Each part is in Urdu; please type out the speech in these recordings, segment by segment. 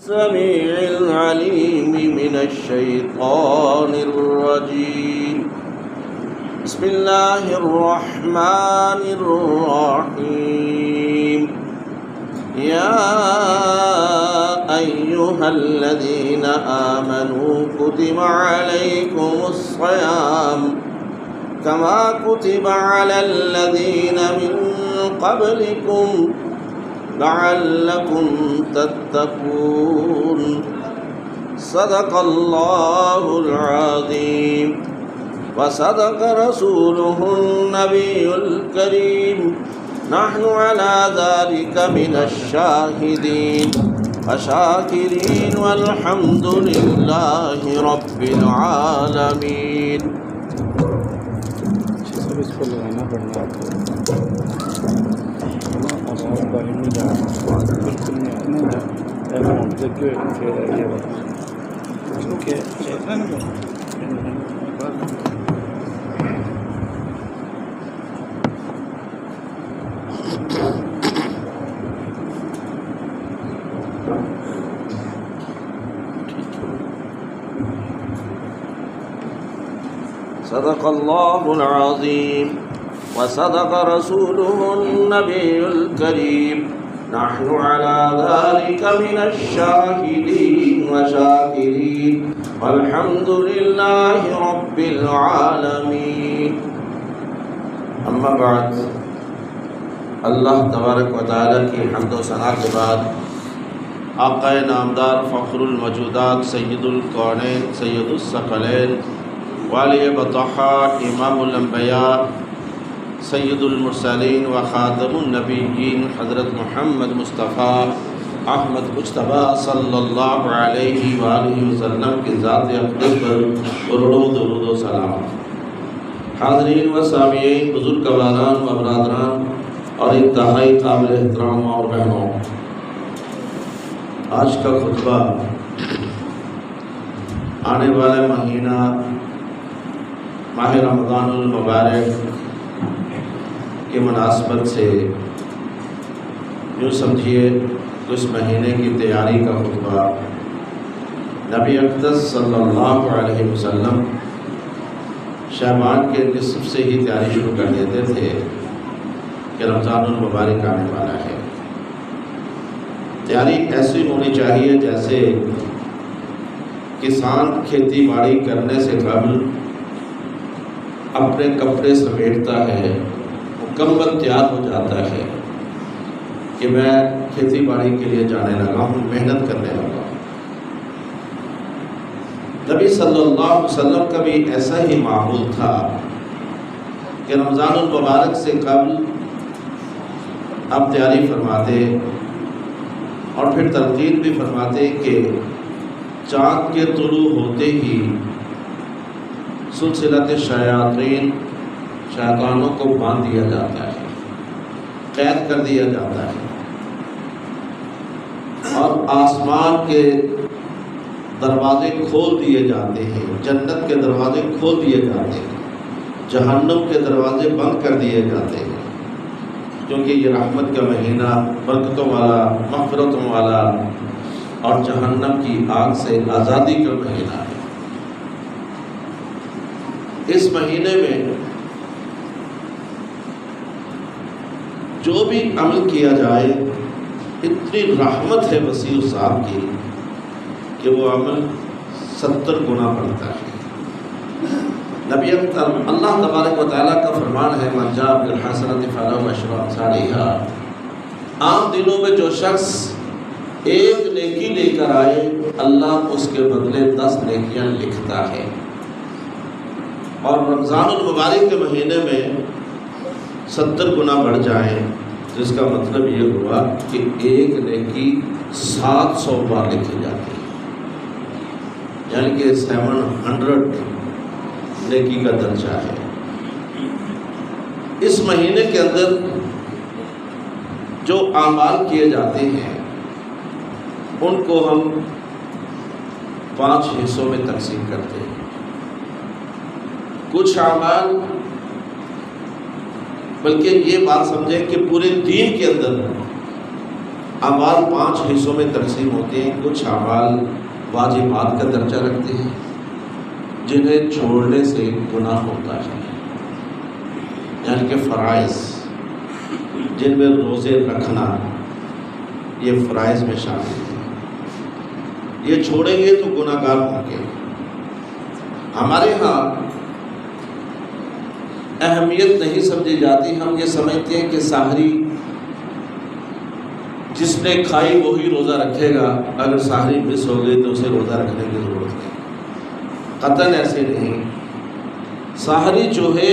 السميع العليم من الشيطان الرجيم بسم الله الرحمن الرحيم يا أيها الذين آمنوا كتب عليكم الصيام كما كتب على الذين من قبلكم لعلكم تتقون صدق الله العظيم وصدق رسوله النبي الكريم نحن على ذلك من الشاهدين والشاكرين والحمد لله رب العالمين. صدق الله العظيم وصدق رسوله النبي الكريم نحن على ذلك من الشاهدين والشاكرين والحمد لله رب العالمين. اما بعد، اللہ تبارک و تعالی کی حمد و ثنا کے بعد آقا نامدار فخر الموجودات سید الکونین سید الثقلین والی بطحا امام الانبیاء سید المرسلین و خاتم النبیین حضرت محمد مصطفیٰ احمد مجتبیٰ صلی اللہ علیہ وآلہ وسلم کی ذات اقدس پر کروڑوں درود و سلام. حاضرین و سامعین، بزرگ کباران و برادران اور انتہائی قابل احترام اور بہنوں، آج کا خطبہ آنے والے مہینہ ماہ رمضان المبارک کی مناسبت سے یوں سمجھیے اس مہینے کی تیاری کا خطبہ. نبی اقدس صلی اللہ علیہ وسلم شعبان کے نصف سے ہی تیاری شروع کر دیتے تھے کہ رمضان المبارک آنے والا ہے. تیاری ایسی ہونی چاہیے جیسے کسان کھیتی باڑی کرنے سے قبل اپنے کپڑے سمیٹتا ہے، مکمل تیار ہو جاتا ہے کہ میں کھیتی باڑی کے لیے جانے لگا ہوں، محنت کرنے لگا ہوں. نبی صلی اللہ علیہ وسلم کا بھی ایسا ہی معمول تھا کہ رمضان المبارک سے قبل آپ تیاری فرماتے اور پھر تلقین بھی فرماتے کہ چاند کے طلوع ہوتے ہی سلسلۃ شیاطین شیطانوں کو باندھ دیا جاتا ہے، قید کر دیا جاتا ہے، اور آسمان کے دروازے کھول دیے جاتے ہیں، جنت کے دروازے کھول دیے جاتے ہیں، جہنم کے دروازے بند کر دیے جاتے ہیں، کیونکہ یہ رحمت کا مہینہ، برکتوں والا، مغفرتوں والا اور جہنم کی آگ سے آزادی کا مہینہ ہے. اس مہینے میں جو بھی عمل کیا جائے اتنی رحمت ہے وسیع صاحب کی کہ وہ عمل 70 گنا بڑھتا ہے. نبی اللہ تبارک و تعالیٰ کا فرمان ہے من جاء بالحسنۃ فلہ عشر امثالھا. عام دنوں میں جو شخص ایک نیکی لے کر آئے اللہ اس کے بدلے 10 نیکیاں لکھتا ہے. اور رمضان المبارک کے مہینے میں 70 گنا بڑھ جائیں تو اس کا مطلب یہ ہوا کہ ایک نیکی 700 بار لکھی جاتی ہے، یعنی کہ 700 نیکی کا درجہ ہے. اس مہینے کے اندر جو اعمال کیے جاتے ہیں ان کو ہم 5 حصوں میں تقسیم کرتے ہیں. کچھ اعمال بلکہ یہ بات سمجھیں کہ پورے دین کے اندر اعمال 5 حصوں میں تقسیم ہوتے ہیں. کچھ اعمال واجبات کا درجہ رکھتے ہیں جنہیں چھوڑنے سے گناہ ہوتا ہے، یعنی کہ فرائض، جن میں روزے رکھنا یہ فرائض میں شامل ہے. یہ چھوڑیں گے تو گناہ گار ہوں گے. ہمارے ہاں اہمیت نہیں سمجھی جاتی. ہم یہ سمجھتے ہیں کہ سحری جس نے کھائی وہی روزہ رکھے گا، اگر سحری مس ہو گئی تو اسے روزہ رکھنے کی ضرورت نہیں. قطعاً ایسے نہیں. سحری جو ہے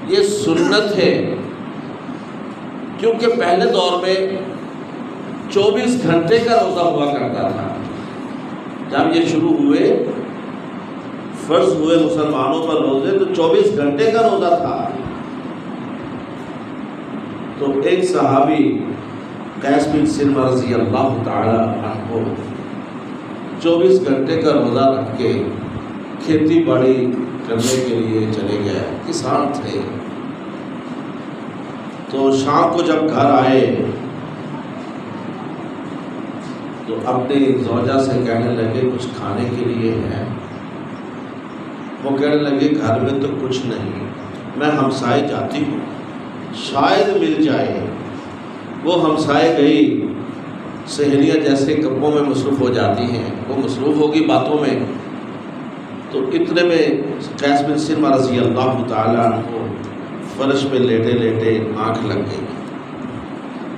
یہ سنت ہے، کیونکہ پہلے دور میں 24 گھنٹے کا روزہ ہوا کرتا تھا. جب یہ شروع ہوئے، فرض ہوئے مسلمانوں پر روزے، تو 24 گھنٹے کا روزہ تھا. تو ایک صحابی قیس بن سلمہ رضی اللہ تعالی عنہ 24 گھنٹے کا روزہ رکھ کے کھیتی باڑی کرنے کے لیے چلے گئے. کسان تھے. تو شام کو جب گھر آئے تو اپنی زوجہ سے کہنے لگے کچھ کھانے کے لیے ہے. وہ کہنے لگے گھر میں تو کچھ نہیں، میں ہمسائے جاتی ہوں، شاید مل جائے. وہ ہمسائے گئی. سہیلیاں جیسے گپوں میں مصروف ہو جاتی ہیں، وہ مصروف ہوگی باتوں میں. تو اتنے میں قیس بن سلمہ رضی اللہ تعالیٰ عنہ فرش پہ لیٹے لیٹے آنکھ لگ گئی.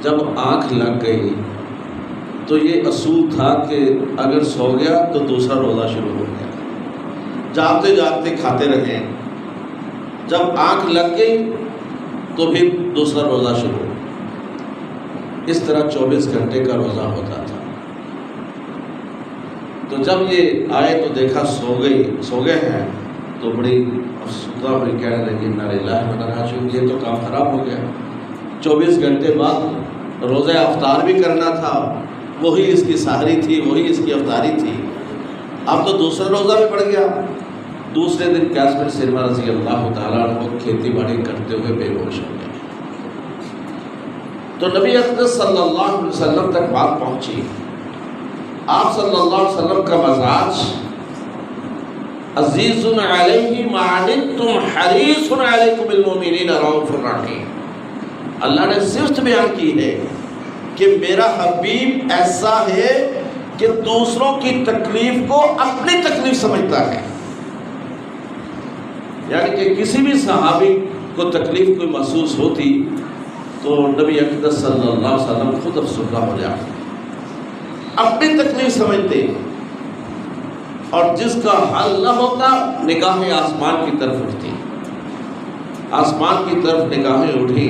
جب آنکھ لگ گئی تو یہ اصول تھا کہ اگر سو گیا تو دوسرا روزہ شروع ہو گیا. جاگتے جاگتے کھاتے رہے. جب آنکھ لگ گئی تو پھر دوسرا روزہ شروع. اس طرح 24 گھنٹے کا روزہ ہوتا تھا. تو جب یہ آئے تو دیکھا سو گئے ہیں، تو بڑی افسردہ ہوئی، کہنے لگی انا للہ و انا الیہ راجعون. یہ تو کام خراب ہو گیا. 24 گھنٹے بعد روزہ افطار بھی کرنا تھا، وہی اس کی سحری تھی، وہی اس کی افطاری تھی. اب تو دوسرا روزہ بھی پڑ گیا. دوسرے دن قیس بن سلمہ رضی اللہ تعالیٰ عنہ کھیتی باڑی کرتے ہوئے بے ہوش ہو گئے. تو نبی اقدس صلی اللہ علیہ وسلم تک بات پہنچی. آپ صلی اللہ علیہ وسلم کا مزاج عزیز علیہ ما عنتم حریص علیکم بالمؤمنین رؤوف رحیم. اللہ نے صفت بیان کی ہے کہ میرا حبیب ایسا ہے کہ دوسروں کی تکلیف کو اپنی تکلیف سمجھتا ہے. یعنی کہ کسی بھی صحابی کو تکلیف کوئی محسوس ہوتی تو نبی اقدس صلی اللہ علیہ وسلم خود افسردہ ہو جاتے، اپنی تکلیف سمجھتے. اور جس کا حل نہ ہوتا نگاہیں آسمان کی طرف اٹھتی. آسمان کی طرف نگاہیں اٹھی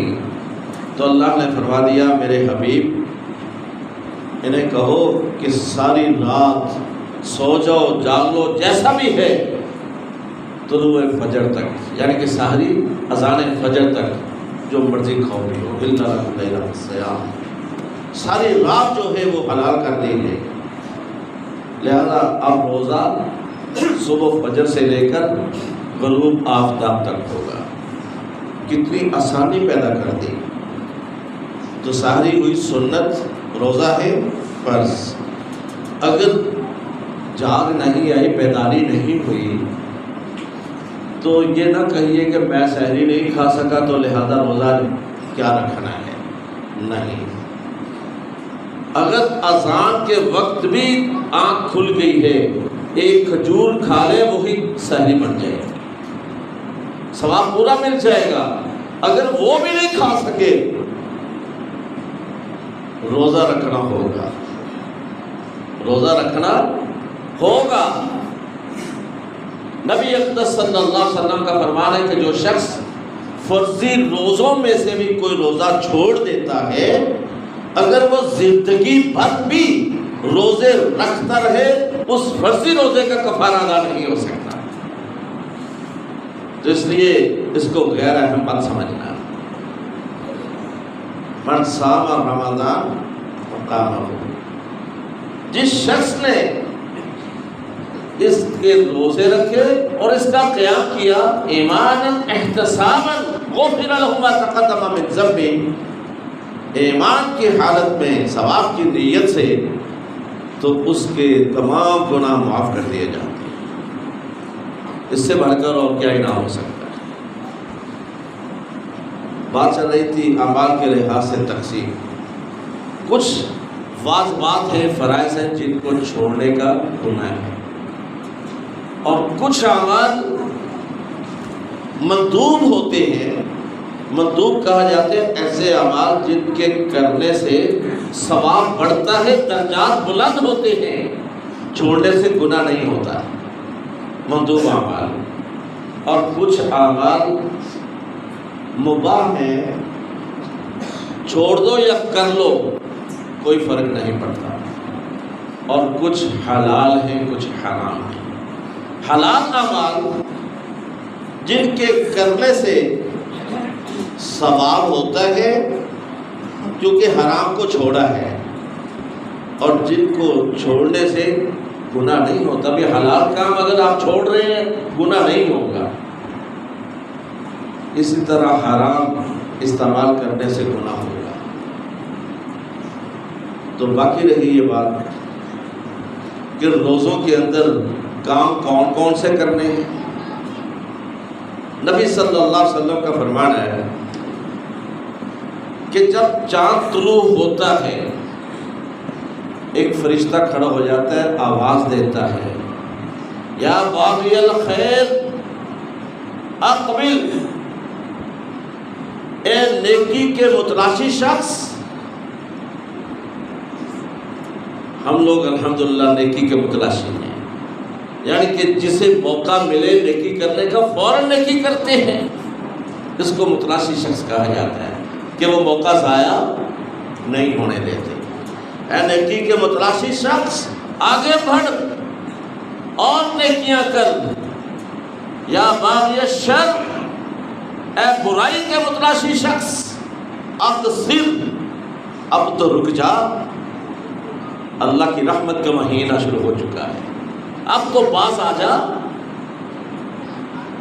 تو اللہ نے فرما دیا میرے حبیب انہیں کہو کہ ساری رات سو جاؤ جاگ لو جیسا بھی ہے، طلوع فجر تک، یعنی کہ سحری اذان فجر تک جو مرضی کھاؤ پیو، الا لیلۃ الصیام. ساری رات جو ہے وہ حلال کر دی ہے. لہذا اب روزہ صبح فجر سے لے کر غروب آفتاب تک ہوگا. کتنی آسانی پیدا کر دی. تو سحری ہوئی سنت، روزہ ہے فرض. اگر جاگ نہیں آئی، بیداری نہیں ہوئی، تو یہ نہ کہیے کہ میں سحری نہیں کھا سکا تو لہذا روزہ کیا رکھنا ہے. نہیں. اگر اذان کے وقت بھی آنکھ کھل گئی ہے، ایک کھجور کھا لے وہی سحری بن جائے گا، ثواب پورا مل جائے گا. اگر وہ بھی نہیں کھا سکے روزہ رکھنا ہوگا. روزہ رکھنا ہوگا. نبی اقدس صلی اللہ علیہ وسلم کا فرمان ہے کہ جو شخص فرضی روزوں میں سے بھی کوئی روزہ چھوڑ دیتا ہے، اگر وہ زندگی بھر بھی روزے رکھتا رہے اس فرضی روزے کا کفارہ ادا نہیں ہو سکتا. تو اس لیے اس کو غیر اہم مت سمجھنا. من صام رمضان وقامہ، جس شخص نے اس کے روزے رکھے اور اس کا قیام کیا ایمانا احتسابا غفر له ما تقدم من ذنبه، ایمان کی حالت میں ثواب کی نیت سے تو اس کے تمام گناہ معاف کر دیے جاتے ہیں۔ اس سے بڑھ کر اور کیا انعام ہو سکتا ہے؟ بات چل رہی تھی اعمال کے لحاظ سے تقسیم۔ کچھ واجبات ہیں، فرائض ہیں جن کو چھوڑنے کا گناہ ہے، اور کچھ اعمال مندوب ہوتے ہیں۔ مندوب کہا جاتے ہیں ایسے اعمال جن کے کرنے سے ثواب بڑھتا ہے، درجات بلند ہوتے ہیں، چھوڑنے سے گناہ نہیں ہوتا، مندوب اعمال۔ اور کچھ اعمال مباح ہیں، چھوڑ دو یا کر لو کوئی فرق نہیں پڑتا۔ اور کچھ حلال ہیں، کچھ حرام ہیں۔ حلال اعمال جن کے کرنے سے ثواب ہوتا ہے کیونکہ حرام کو چھوڑا ہے، اور جن کو چھوڑنے سے گناہ نہیں ہوتا۔ بھی حلال کام اگر آپ چھوڑ رہے ہیں گناہ نہیں ہوگا، اسی طرح حرام استعمال کرنے سے گناہ ہوگا۔ تو باقی رہی یہ بات کہ روزوں کے اندر کام کون کون سے کرنے ہیں۔ نبی صلی اللہ علیہ وسلم کا فرمان ہے کہ جب چاند طلوع ہوتا ہے ایک فرشتہ کھڑا ہو جاتا ہے، آواز دیتا ہے، یا باغی الخیر اقبل، اے نیکی کے متلاشی شخص۔ ہم لوگ الحمدللہ نیکی کے متلاشی ہیں، یعنی کہ جسے موقع ملے نیکی کرنے کا فوراً نیکی کرتے ہیں، اس کو متلاشی شخص کہا جاتا ہے کہ وہ موقع ضائع نہیں ہونے دیتے۔ اے نیکی کے متلاشی شخص آگے بڑھ اور نیکیاں کر، یا باغی الشر، اے برائی کے متلاشی شخص اقصر، اب تو رک جا، اللہ کی رحمت کا مہینہ شروع ہو چکا ہے، اب تو باز آ جا،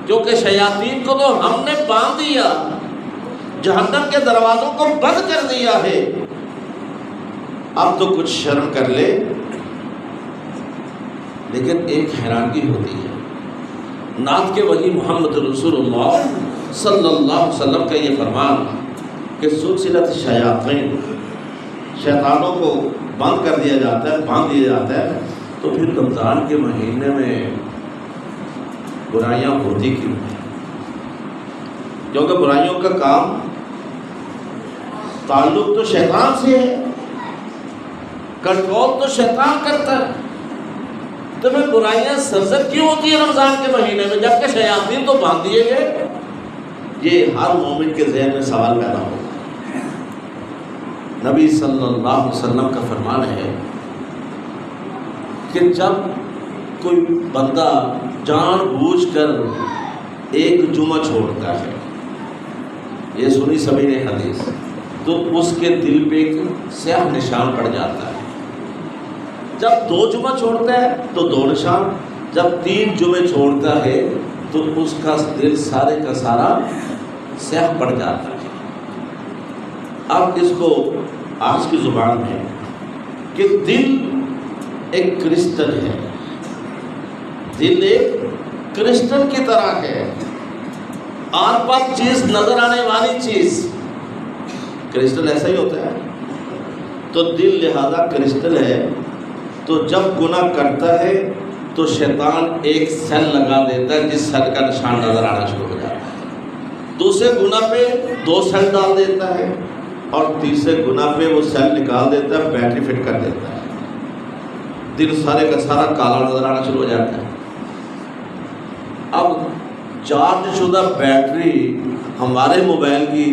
کیونکہ شیاطین کو تو ہم نے باندھ دیا، جہنم کے دروازوں کو بند کر دیا ہے، اب تو کچھ شرم کر لے۔ لیکن ایک حیرانگی ہوتی ہے، نعت کے وحی محمد رسول اللہ صلی اللہ علیہ وسلم کا یہ فرمان کہ سلسلۃ شیاطین، شیطانوں کو بند کر دیا جاتا ہے، باندھ دیا جاتا ہے، تو پھر رمضان کے مہینے میں برائیاں ہوتی کیوں ہیں؟ کیونکہ برائیوں کا کام تعلق تو شیطان سے ہے، کنٹرول تو شیطان کرتا ہے، تو پھر برائیاں سرزد کیوں ہوتی ہیں رمضان کے مہینے میں جبکہ شیاطین تو باندھ دیے گئے؟ یہ ہر مومن کے ذہن میں سوال پیدا ہوگا۔ نبی صلی اللہ علیہ وسلم کا فرمان ہے کہ جب کوئی بندہ جان بوجھ کر ایک جمعہ چھوڑتا ہے، یہ سنی سبھی نے حدیث، تو اس کے دل پہ ایک سیاہ نشان پڑ جاتا ہے۔ جب 2 جمعہ چھوڑتا ہے تو 2 نشان، جب 3 جمعے چھوڑتا ہے تو اس کا دل سارے کا سارا سیاہ پڑ جاتا ہے۔ اب اس کو آج کی زبان میں کہ دل ایک کرسٹل ہے، دل ایک کرسٹل کی طرح ہے، آر پار چیز نظر آنے والی چیز، کرسٹل ایسا ہی ہوتا ہے، تو دل لہذا کرسٹل ہے۔ تو جب گناہ کرتا ہے تو شیطان ایک سیل لگا دیتا ہے جس سیل کا نشان نظر آنا شروع ہو جاتا ہے، دوسرے گناہ پہ 2 سیل ڈال دیتا ہے، اور تیسرے گناہ پہ وہ سیل نکال دیتا ہے، بیٹری فٹ کر دیتا ہے، دل سارے کا سارا کالا نظر آنا شروع ہو جاتا ہے۔ اب چارج شدہ بیٹری ہمارے موبائل کی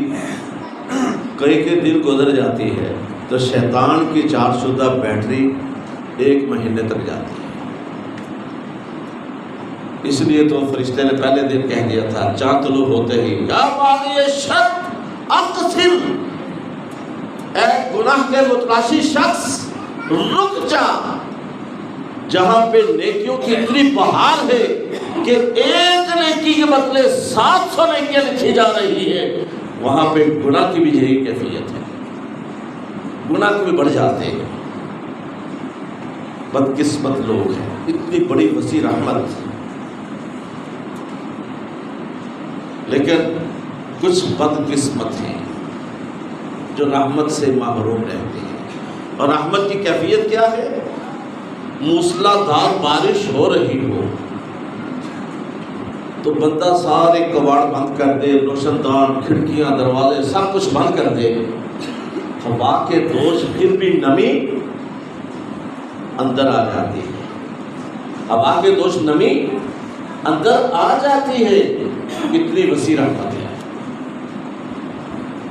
کئی کے دن گزر جاتی ہے، تو شیطان کی چارج شدہ بیٹری 1 مہینے تک جاتی ہے۔ اس لیے تو فرشتے نے پہلے دن کہہ دیا تھا، چاند طلوع ہوتے ہی، یا باغی الشر اقصر، اے گناہ کے متلاشی شخص رک جا، جہاں پہ نیکیوں کی اتنی بہار ہے کہ ایک نیکی کے بدلے 700 نیکیاں لکھی جا رہی ہے، وہاں پہ گناہ کی بھی یہی کیفیت ہے۔ گناہ بھی بڑھ جاتے ہیں. بدقسمت لوگ ہیں. اتنی بڑی وسیع رحمت، لیکن کچھ بدقسمت ہیں جو رحمت سے محروم رہتے ہیں. اور رحمت کی کیفیت کیا ہے؟ موسلادھار بارش ہو رہی ہو تو بندہ سارے کباڑ بند کر دے، روشن دان، کھڑکیاں، دروازے سب کچھ بند کر دے، ہوا کے دوش پھر بھی نمی اندر آ جاتی ہے. ہوا کے دوش نمی اندر آ جاتی ہے. اتنی وسیع رحمت ہے.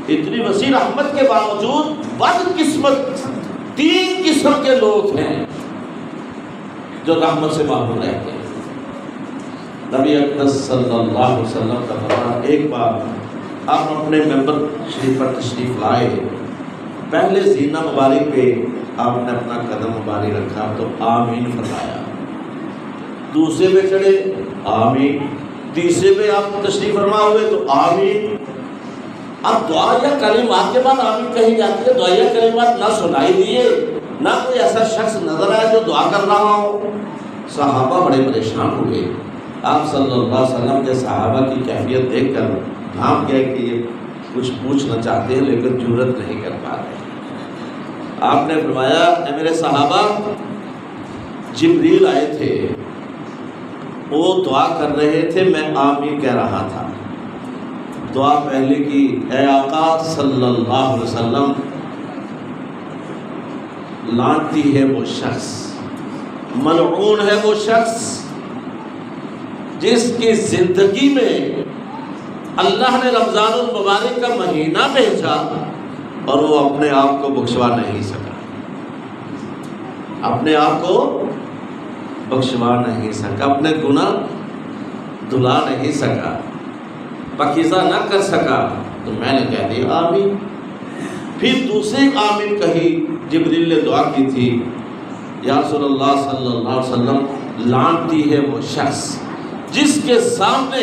اتنی وسیع رحمت کے باوجود بدقسمت 3 قسم کے لوگ ہیں جو رحمت سے محروم رہتے ہیں. نبی اقدس صلی اللہ علیہ وسلم کا فرمان، ایک بار آپ اپنے ممبر شریف پر تشریف لائے، پہلے زینہ مبارک پہ آپ نے اپنا قدم مبارک رکھا تو آمین فرمایا. دوسرے پہ چڑھے آمین، تیسرے پہ آپ تشریف فرما ہوئے تو آمین. اب دعا یا کلمات کے بعد آمین کہی جاتی ہے. دعا یا کلمات نہ سنائی دیے، نہ کوئی ایسا شخص نظر آیا جو دعا کر رہا ہو. صحابہ بڑے پریشان ہوئے. آپ صلی اللہ علیہ وسلم کے صحابہ کی کیفیت دیکھ کر ہم کہے کہ یہ کچھ پوچھنا چاہتے ہیں لیکن جرأت نہیں کر پا رہے. آپ نے فرمایا، اے میرے صحابہ، جبریل آئے تھے، وہ دعا کر رہے تھے، میں آمین کہہ رہا تھا. دعا پہلے کی، اے آقا صلی اللہ علیہ وسلم، لعنتی ہے وہ شخص، ملعون ہے وہ شخص جس کی زندگی میں اللہ نے رمضان المبارک کا مہینہ بھیجا اور وہ اپنے آپ کو بخشوا نہیں سکا. اپنے آپ کو بخشوا نہیں سکا، اپنے گناہ دھلا نہیں سکا، پاکیزہ نہ کر سکا. تو میں نے کہہ دیا آمین. پھر دوسری آمین کہی. جبریل نے دعا کی تھی، یا رسول اللہ صلی اللہ علیہ وسلم، لعنتی ہے وہ شخص جس کے سامنے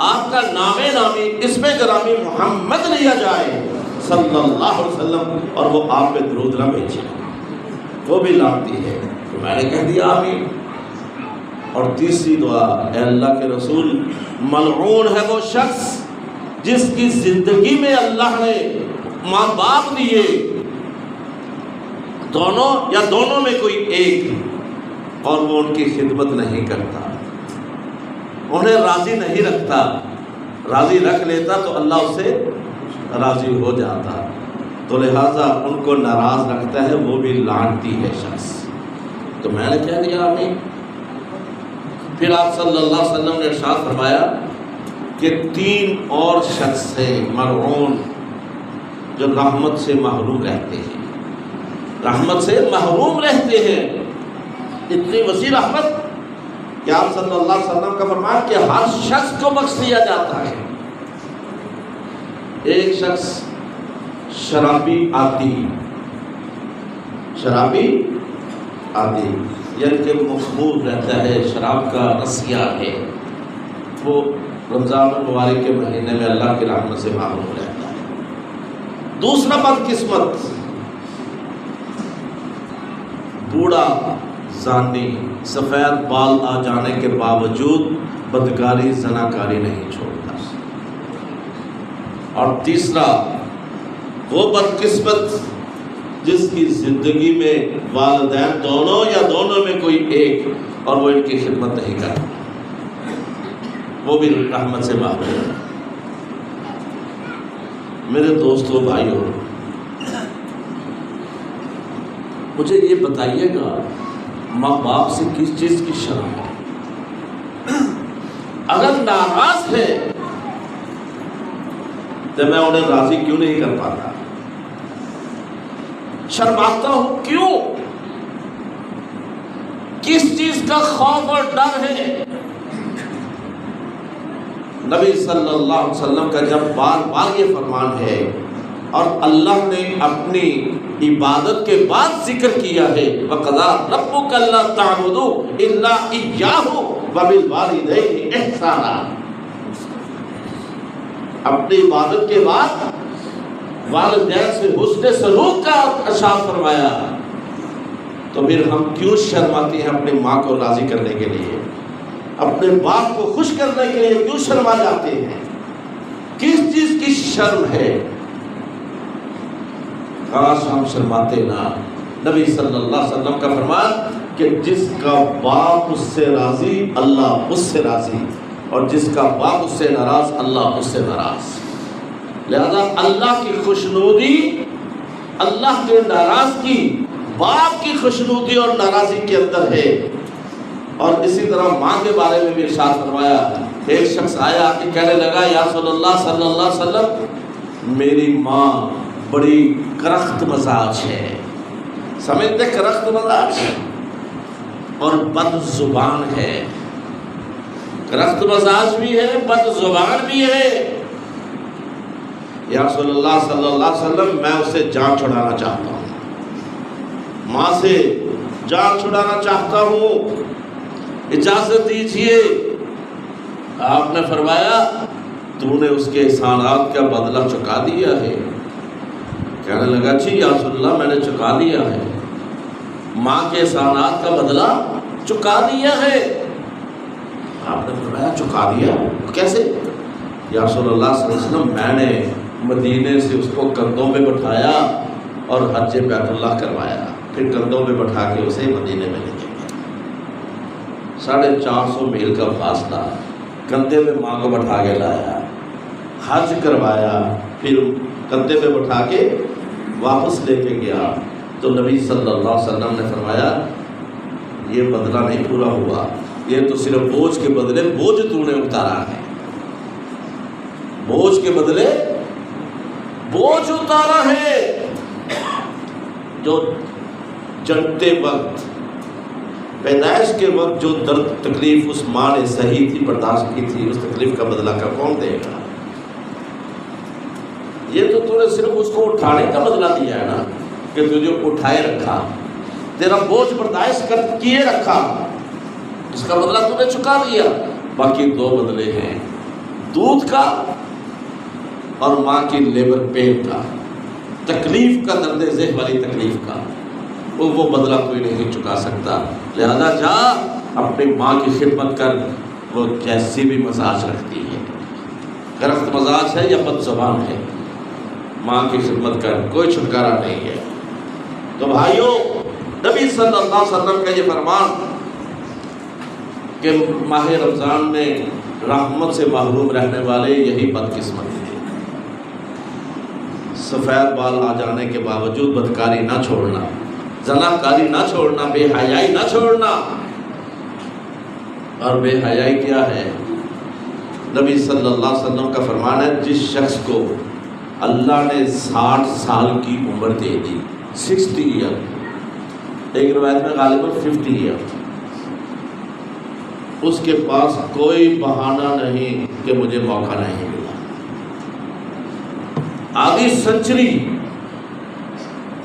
آپ کا نام نامی اسم گرامی محمد لیا جائے صلی اللہ علیہ وسلم اور وہ آپ پہ درود نہ بھیجے، وہ بھی لعنتی ہے. تو میں نے کہہ دیا آمین. اور تیسری دعا، اے اللہ کے رسول، ملعون ہے وہ شخص جس کی زندگی میں اللہ نے ماں باپ دیے، دونوں یا دونوں میں کوئی ایک، اور وہ ان کی خدمت نہیں کرتا، انہیں راضی نہیں رکھتا. راضی رکھ لیتا تو اللہ اس سے راضی ہو جاتا، تو لہٰذا ان کو ناراض رکھتا ہے، وہ بھی لعنتی ہے شخص. تو میں نے کہہ دیا آمین. پھر آپ صلی اللہ علیہ وسلم نے ارشاد فرمایا کہ 3 اور شخص ہیں ملعون جو رحمت سے محروم رہتے ہیں. رحمت سے محروم رہتے ہیں. اتنی وسیع رحمت کہ آپ صلی اللہ علیہ وسلم کا فرمان کہ ہر شخص کو بخش دیا جاتا ہے. ایک شخص شرابی عادی، شرابی عادی یعنی کہ مخمور رہتا ہے، شراب کا رسیہ ہے، وہ رمضان المبارک کے مہینے میں اللہ کی رحمت سے محروم رہتا ہے. دوسرا بدقسمت، بوڑھا زانی، سفید بال آ جانے کے باوجود بدکاری زناکاری نہیں چھوڑتا. اور تیسرا وہ بدقسمت جس کی زندگی میں والدین دونوں یا دونوں میں کوئی ایک اور وہ ان کی خدمت نہیں کرتا، وہ بھی رحمت سے محروم ہے. میرے دوستوں بھائیوں، مجھے یہ بتائیے گا ماں باپ سے کس چیز کی شرم ہے؟ اگر ناراض ہے تو میں انہیں راضی کیوں نہیں کر پاتا؟ شرماتا ہوں کیوں؟ کس چیز کا خوف اور ڈر ہے؟ نبی صلی اللہ علیہ وسلم کا جب بار بار یہ فرمان ہے اور اللہ نے اپنی عبادت کے بعد ذکر کیا ہے، وَقَضَىٰ رَبُّكَ أَلَّا تَعْبُدُوا إِلَّا إِيَّاهُ وَبِالْوَالِدَيْنِ إِحْسَانًا، اپنی عبادت کے بعد والدین سے حسن سلوک کا ارشاد فرمایا، تو پھر ہم کیوں شرماتے ہیں اپنے ماں کو راضی کرنے کے لیے، اپنے باپ کو خوش کرنے کے لیے کیوں شرما جاتے ہیں؟ کس چیز کی شرم ہے؟ کاش ہم شرماتے نہ۔ نبی صلی اللہ علیہ وسلم کا فرمان کہ جس کا باپ اس سے راضی اللہ اس سے راضی، اور جس کا باپ اس سے ناراض اللہ اس سے ناراض۔ لہذا اللہ کی خوشنودی، اللہ کے ناراضگی باپ کی خوشنودی اور ناراضی کے اندر ہے۔ اور اسی طرح ماں کے بارے میں بھی ارشاد فرمایا، ایک شخص آیا کہ کہنے لگا یا رسول اللہ صلی اللہ علیہ وسلم، میری ماں بڑی کرخت مزاج ہے، سمجھتے کرخت مزاج اور بد زبان ہے، کرخت مزاج بھی ہے بد زبان بھی ہے۔ یا رسول اللہ صلی اللہ علیہ وسلم، میں اسے جان چھڑانا چاہتا ہوں، ماں سے جان چھڑانا چاہتا ہوں، اجازت دیجیے۔ آپ نے فرمایا تو نے اس کے احسانات کا بدلہ چکا دیا ہے؟ کہنے لگا جی یا رسول اللہ میں نے چکا دیا ہے، ماں کے احسانات کا بدلہ چکا دیا ہے۔ آپ نے فرمایا چکا دیا کیسے؟ یا رسول اللہ صلی اللہ علیہ وسلم، میں نے مدینے سے اس کو کندھوں پہ بٹھایا اور حج بیت اللہ کروایا، پھر کندھوں پہ بٹھا کے اسے مدینے میں لے گیا، 450 میل کا فاصلہ، کندھے پہ ماں کو بٹھا کے لایا، حج کروایا، پھر کندھے پہ بٹھا کے واپس لے کے گیا۔ تو نبی صلی اللہ علیہ وسلم نے فرمایا یہ بدلہ نہیں پورا ہوا، یہ تو صرف بوجھ کے بدلے بوجھ تو نے اتارا ہے، بوجھ کے بدلے بوجھ اتارا ہے۔ جو جنتے وقت پیدائش کے وقت جو درد تکلیف اس ماں نے صحیح تھی برداشت کی تھی، اس تکلیف کا بدلہ کا کون دے گا؟ یہ تو نے صرف اس کو اٹھانے کا بدلہ دیا ہے نا، کہ تجھے اٹھائے رکھا، تیرا بوجھ برداشت کر کیے رکھا، اس کا بدلہ تو نے چکا دیا۔ باقی 2 بدلے ہیں، دودھ کا اور ماں کی لیبر پین کا، تکلیف کا، درد ذہ والی تکلیف کا، وہ بدلہ کوئی نہیں چکا سکتا۔ لہذا جا اپنی ماں کی خدمت کر، وہ کیسی بھی مزاج رکھتی ہے، کرخت مزاج ہے یا بد زبان ہے، ماں کی خدمت کر، کوئی چھٹکارا نہیں ہے۔ تو بھائیوں، نبی صلی اللہ علیہ وسلم کا یہ فرمان کہ ماہ رمضان میں رحمت سے محروم رہنے والے یہی بدقسمت ہیں، سفید بال آ جانے کے باوجود بدکاری نہ چھوڑنا، زناکاری نہ چھوڑنا، بے حیائی نہ چھوڑنا۔ اور بے حیائی کیا ہے؟ نبی صلی اللہ علیہ وسلم کا فرمان ہے جس شخص کو اللہ نے 60 سال کی عمر دے دی، 60 ایئر، ایک روایت میں غالباً 50 ایئر، اس کے پاس کوئی بہانہ نہیں کہ مجھے موقع نہیں ملا، آدھی سنچری،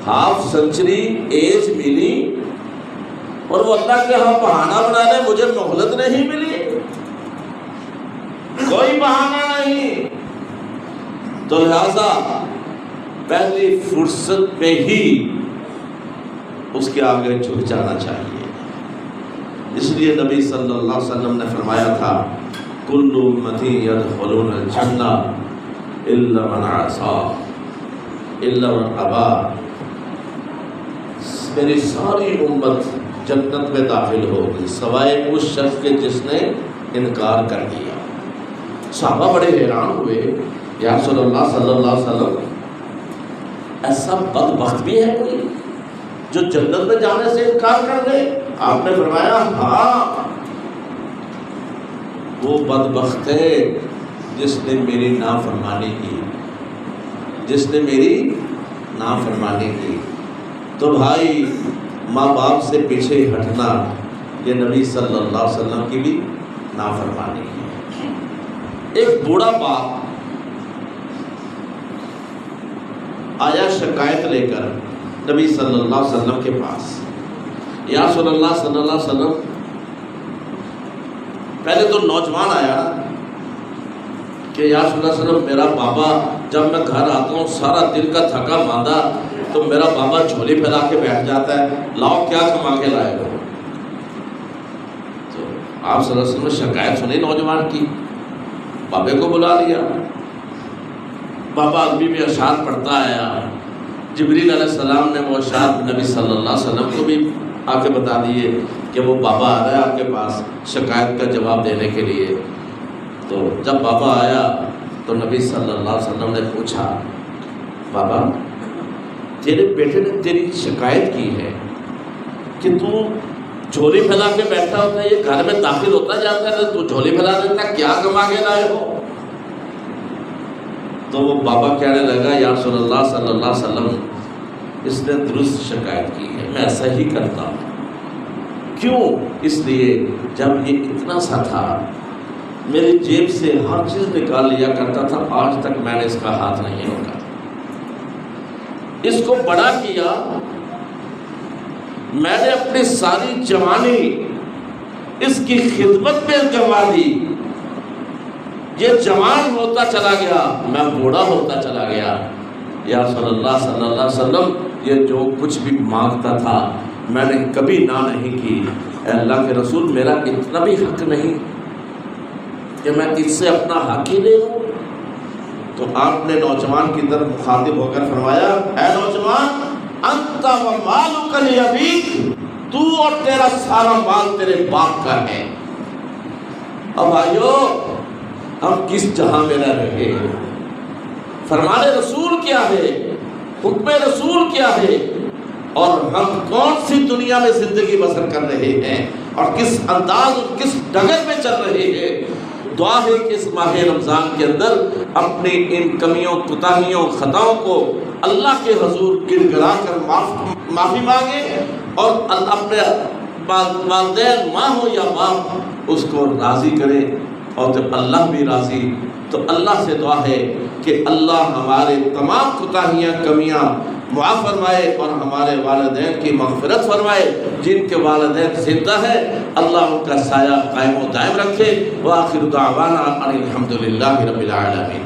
ہاف سنچری ایج ملی اور وہ اللہ کے ہاں بہانہ بنا لے مجھے مہلت نہیں ملی، کوئی بہانہ نہیں۔ تو لہذا پہلی فرصت پہ ہی اس کے آگے جھک جانا چاہیے۔ اس لیے نبی صلی اللہ علیہ وسلم نے فرمایا تھا کل امتی یدخلون الجنہ الا من عصا الا من ابا، میری ساری امت جنت میں داخل ہوگی سوائے اس شخص کے جس نے انکار کر دیا۔ صحابہ بڑے حیران ہوئے، یا رسول اللہ صلی اللہ علیہ وسلم، ایسا بدبخت بھی ہے کوئی جو جنت میں جانے سے انکار کر دے؟ آپ نے فرمایا ہاں، وہ بدبخت ہے جس نے میری نافرمانی کی، جس نے میری نافرمانی کی۔ تو بھائی، ماں باپ سے پیچھے ہٹنا یہ نبی صلی اللہ علیہ وسلم کی بھی نافرمانی ہے۔ ایک بوڑھا باپ آیا شکایت لے کر نبی صلی اللہ علیہ وسلم کے پاس، یا رسول اللہ صلی اللہ علیہ وسلم، پہلے تو نوجوان آیا، کہ یا رسول اللہ صلی اللہ علیہ وسلم میرا بابا جب میں گھر آتا ہوں سارا دل کا تھکا ماندہ تو میرا بابا جھولی پھیلا کے بیٹھ جاتا ہے، لاؤ کیا کما کے لائے ہو؟ تو آپ صلی اللہ علیہ وسلم نے شکایت سنی نوجوان کی، بابے کو بلا لیا، بابا عربی میں اشعار پڑھتا آیا، جبریل علیہ السلام نے وہ اشعار نبی صلی اللہ علیہ وسلم کو بھی آ کے بتا دیے کہ وہ بابا آ رہا ہے آپ کے پاس شکایت کا جواب دینے کے لیے۔ تو جب بابا آیا تو نبی صلی اللہ علیہ وسلم نے پوچھا، بابا تیرے بیٹے نے تیری شکایت کی ہے کہ تو جھولی پھیلا کے بیٹھا ہوتا ہے، یہ گھر میں داخل ہوتا جاتا ہے تو جھولی پھیلا دیتا، کیا کما کے لائے ہو؟ تو وہ بابا کہنے لگا، یا رسول اللہ صلی اللہ علیہ وسلم اس نے درست شکایت کی ہے، میں ایسا ہی کرتا ہوں۔ کیوں؟ اس لیے جب یہ اتنا سا تھا میری جیب سے ہر چیز نکال لیا کرتا تھا، آج تک میں نے اس کا ہاتھ نہیں روکا۔ اس کو بڑا کیا، میں نے اپنی ساری جوانی اس کی خدمت میں گنوا دی، یہ جوان ہوتا چلا گیا، میں بوڑھا ہوتا چلا گیا۔ یا رسول اللہ صلی اللہ علیہ وسلم یہ جو کچھ بھی مانگتا تھا میں نے کبھی نہ نہیں کی۔ اے اللہ کے رسول میرا اتنا بھی حق نہیں کہ میں اس سے اپنا حق ہی لے لوں؟ تو آپ نے نوجوان کی طرف مخاطب ہو کر فرمایا، اے نوجوان، انت و مالک لابیک، تو اور تیرا سارا مال تیرے باپ کا ہے۔ اب بھائیو ہم کس جہاں میں رہ رہے ہیں؟ فرمان رسول کیا ہے، حکم رسول کیا ہے، اور ہم کون سی دنیا میں زندگی بسر کر رہے ہیں اور کس انداز اور کس ڈگر میں چل رہے ہیں؟ دعا ہے کہ اس ماہ رمضان کے اندر اپنی ان کمیوں، کوتاہیوں، خطاؤں کو اللہ کے حضور گر گرا کر معافی مانگے، اور اپنے والدین ماں ہو یا باپ اس کو راضی کرے، اور جب اللہ بھی راضی تو اللہ سے دعا ہے کہ اللہ ہمارے تمام کوتاہیاں، کمیاں معاف فرمائے اور ہمارے والدین کی مغفرت فرمائے۔ جن کے والدین زندہ ہیں اللہ ان کا سایہ قائم و دائم رکھے۔ وآخر دعوانا ان الحمدللہ رب العالمین۔